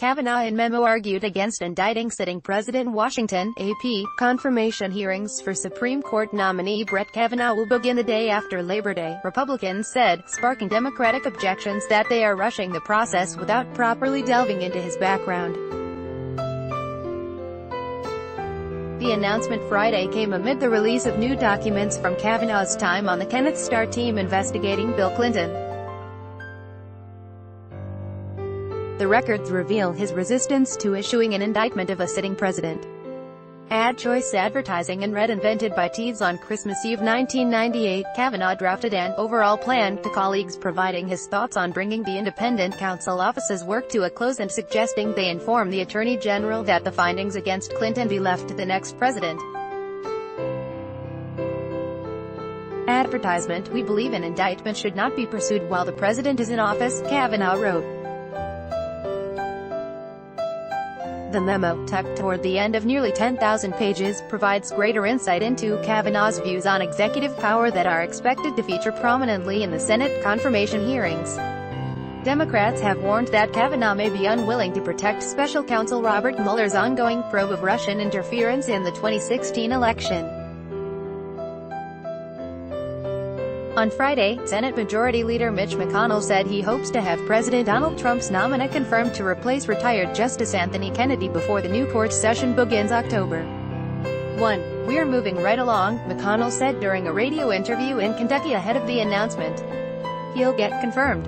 Kavanaugh in memo argued against indicting sitting President Washington, AP. Confirmation hearings for Supreme Court nominee Brett Kavanaugh will begin the day after Labor Day, Republicans said, sparking Democratic objections that they are rushing the process without properly delving into his background. The announcement Friday came amid the release of new documents from Kavanaugh's time on the Kenneth Starr team investigating Bill Clinton. The records reveal his resistance to issuing an indictment of a sitting president. Ad choice advertising and read invented by Teves on Christmas Eve 1998, Kavanaugh drafted an overall plan to colleagues providing his thoughts on bringing the independent counsel office's work to a close and suggesting they inform the Attorney General that the findings against Clinton be left to the next president. Advertisement: "We believe an indictment should not be pursued while the president is in office," Kavanaugh wrote. The memo, tucked toward the end of nearly 10,000 pages, provides greater insight into Kavanaugh's views on executive power that are expected to feature prominently in the Senate confirmation hearings. Democrats have warned that Kavanaugh may be unwilling to protect special counsel Robert Mueller's ongoing probe of Russian interference in the 2016 election. On Friday, Senate Majority Leader Mitch McConnell said he hopes to have President Donald Trump's nominee confirmed to replace retired Justice Anthony Kennedy before the new court session begins October 1. "We're moving right along," McConnell said during a radio interview in Kentucky ahead of the announcement. "He'll get confirmed.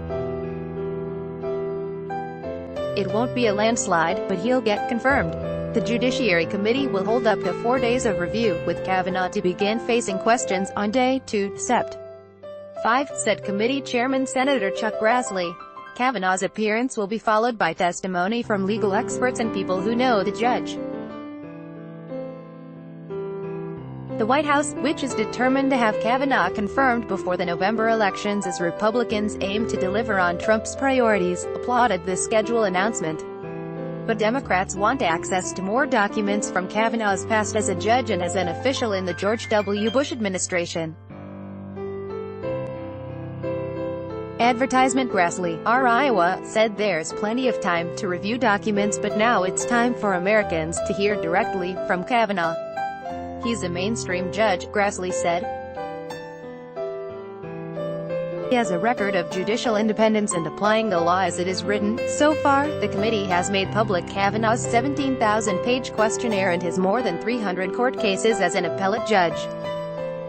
It won't be a landslide, but he'll get confirmed." The Judiciary Committee will hold up to 4 days of review, with Kavanaugh to begin facing questions on Day 2, Sept. 5, said committee chairman Senator Chuck Grassley. Kavanaugh's appearance will be followed by testimony from legal experts and people who know the judge. The White House, which is determined to have Kavanaugh confirmed before the November elections as Republicans aim to deliver on Trump's priorities, applauded the schedule announcement. But Democrats want access to more documents from Kavanaugh's past as a judge and as an official in the George W. Bush administration. Advertisement: Grassley, R. Iowa, said there's plenty of time to review documents, but now it's time for Americans to hear directly from Kavanaugh. He's a mainstream judge, Grassley said. He has a record of judicial independence and applying the law as it is written. So far, the committee has made public Kavanaugh's 17,000-page questionnaire and his more than 300 court cases as an appellate judge.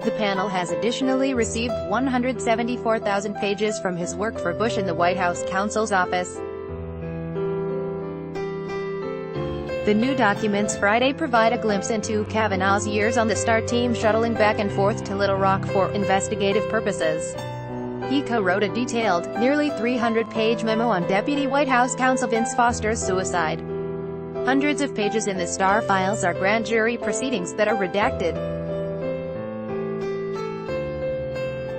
The panel has additionally received 174,000 pages from his work for Bush in the White House counsel's office. The new documents Friday provide a glimpse into Kavanaugh's years on the Starr team, shuttling back and forth to Little Rock for investigative purposes. He co-wrote a detailed, nearly 300-page memo on Deputy White House counsel Vince Foster's suicide. Hundreds of pages in the Starr files are grand jury proceedings that are redacted.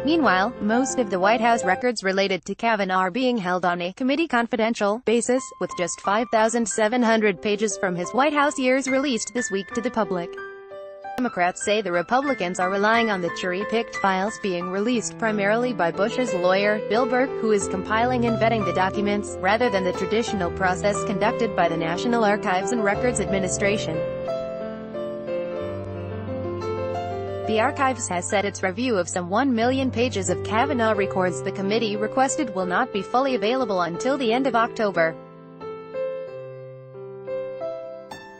Meanwhile, most of the White House records related to Kavanaugh are being held on a committee confidential basis, with just 5,700 pages from his White House years released this week to the public. Democrats say the Republicans are relying on the cherry-picked files being released primarily by Bush's lawyer, Bill Burke, who is compiling and vetting the documents, rather than the traditional process conducted by the National Archives and Records Administration. The Archives has said its review of some 1 million pages of Kavanaugh records the committee requested will not be fully available until the end of October.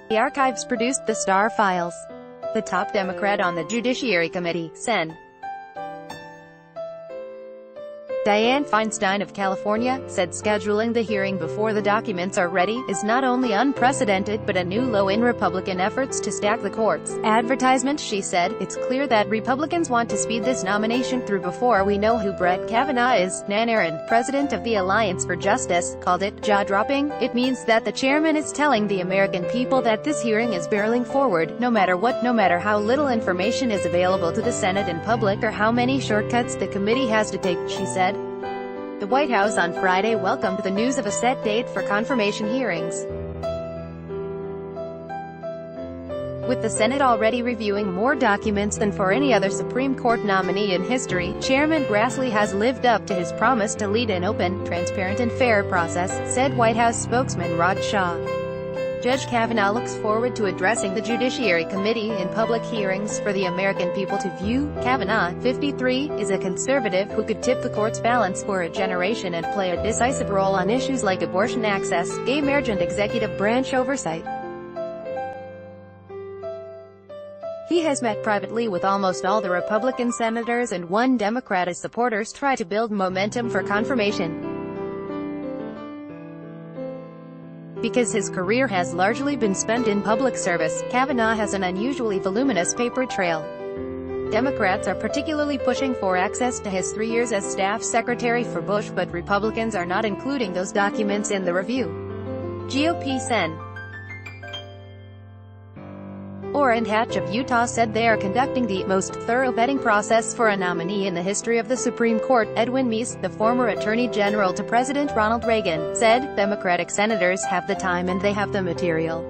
The Archives produced the Starr files. The top Democrat on the Judiciary Committee, Sen. Dianne Feinstein of California, said scheduling the hearing before the documents are ready is not only unprecedented but a new low in Republican efforts to stack the courts. Advertisement: she said, "It's clear that Republicans want to speed this nomination through before we know who Brett Kavanaugh is." Nan Aaron, president of the Alliance for Justice, called it jaw-dropping. "It means that the chairman is telling the American people that this hearing is barreling forward, no matter what, no matter how little information is available to the Senate and public or how many shortcuts the committee has to take," she said. The White House on Friday welcomed the news of a set date for confirmation hearings. With the Senate already reviewing more documents than for any other Supreme Court nominee in history, Chairman Grassley has lived up to his promise to lead an open, transparent and fair process, said White House spokesman Rod Shaw. Judge Kavanaugh looks forward to addressing the Judiciary Committee in public hearings for the American people to view. Kavanaugh, 53, is a conservative who could tip the court's balance for a generation and play a decisive role on issues like abortion access, gay marriage and executive branch oversight. He has met privately with almost all the Republican senators and one Democrat as supporters try to build momentum for confirmation. Because his career has largely been spent in public service, Kavanaugh has an unusually voluminous paper trail. Democrats are particularly pushing for access to his 3 years as staff secretary for Bush, but Republicans are not including those documents in the review. GOP Sen. Orrin Hatch of Utah said they are conducting the most thorough vetting process for a nominee in the history of the Supreme Court. Edwin Meese, the former Attorney General to President Ronald Reagan, said, Democratic senators have the time and they have the material.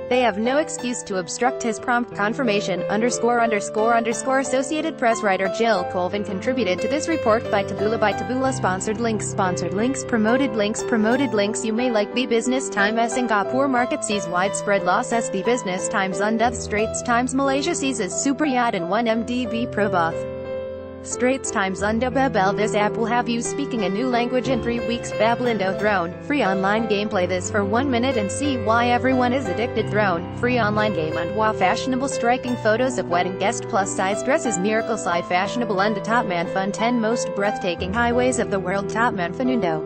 They have no excuse to obstruct his prompt confirmation. Associated Press writer Jill Colvin contributed to this report by Taboola. Sponsored links. Promoted links. You may like the Business Time as Singapore market sees widespread loss as the Business Times undeth. Straits Times Malaysia seizes super yacht and 1 MDB Proboth. Straits Times Babel. This app will have you speaking a new language in 3 weeks. Bablindo Throne, free online game. Play this for 1 minute and see why everyone is addicted. Throne, free online game and wow, fashionable striking photos of wedding guest plus size dresses. Miracle Slide, fashionable and top man fun. 10 most breathtaking highways of the world. Top man Fanundo.